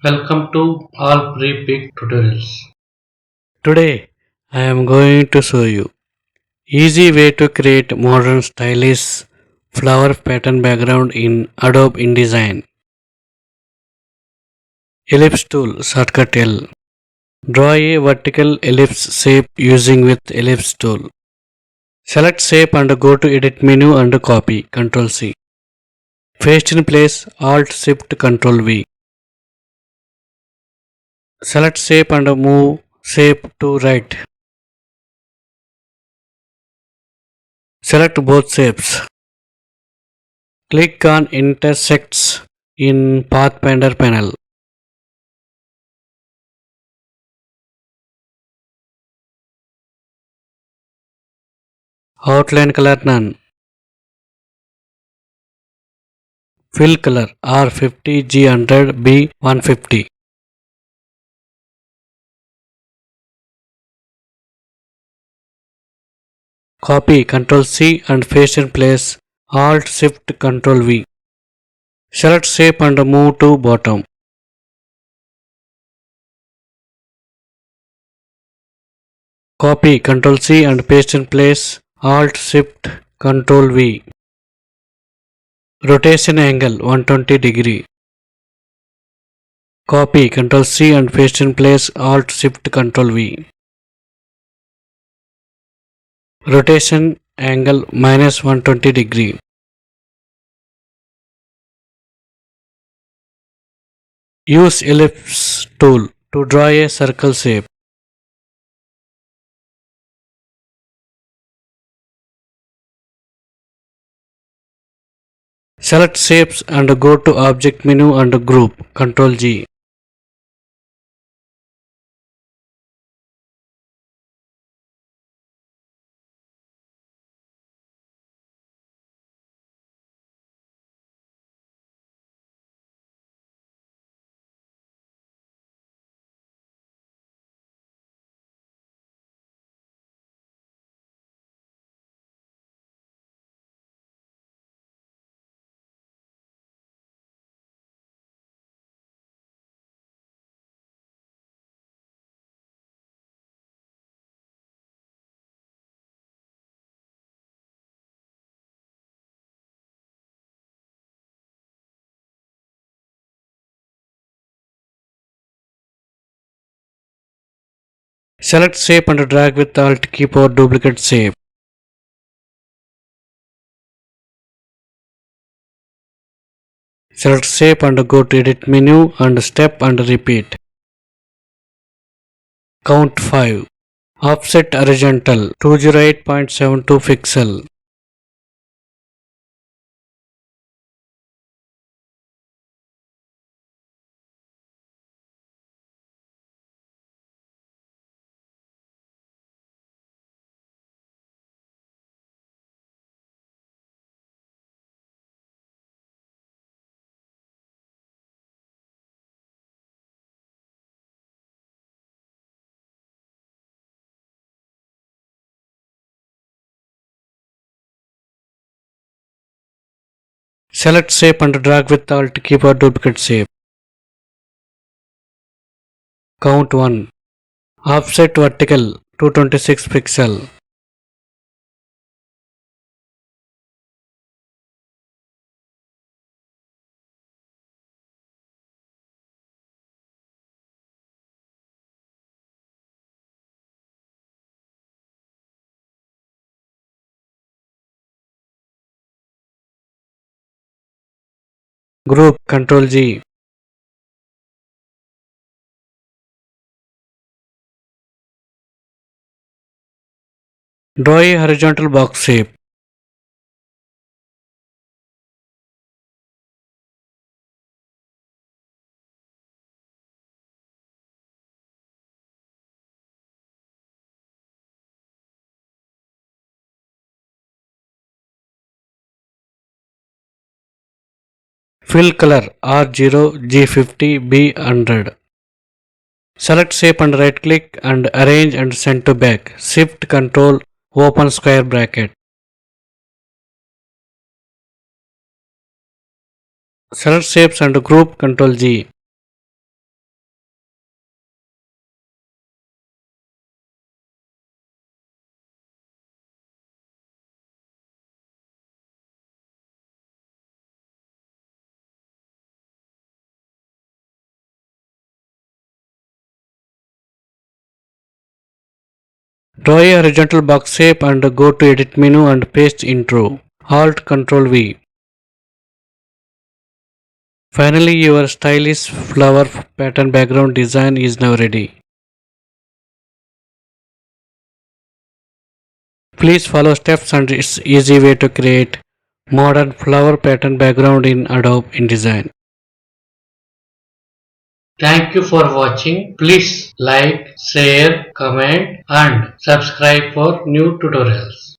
Welcome to AllFreePik tutorials. Today I am going to show you easy way to create modern stylish flower pattern background in Adobe InDesign. Ellipse tool shortcut L. Draw a vertical ellipse shape using with ellipse tool. Select shape and go to edit menu and copy Ctrl C. Paste in place Alt Shift Ctrl V. Select shape and move shape to right. Select both shapes. Click on intersects in Pathfinder panel. Outline color none. Fill color R50 G100 B150. Copy Ctrl C and paste in place Alt Shift Ctrl V. Select shape and move to bottom. Copy Ctrl C and paste in place Alt Shift Ctrl V. Rotation angle 120 degree. Copy Ctrl C and paste in place Alt Shift Ctrl V. Rotation angle minus 120 degree. Use ellipse tool to draw a circle shape. Select shapes and go to object menu and group Ctrl G. Select shape and drag with Alt keyboard duplicate shape. Select shape and go to edit menu and step and repeat. Count 5. Offset horizontal 208.72 pixel. Select shape and drag with Alt keyboard duplicate shape. Count 1. Offset vertical 226 pixel. Group Ctrl G. Draw a horizontal box shape. Fill color R0 G50 B100. Select shape and right click and arrange and send to back. Shift Ctrl open square bracket. Select shapes and group Ctrl G. Draw a horizontal box shape and go to edit menu and paste intro. Alt Ctrl V. Finally, your stylish flower pattern background design is now ready. Please follow steps and it's easy way to create modern flower pattern background in Adobe InDesign. Thank you for watching. Please like, share, comment and subscribe for new tutorials.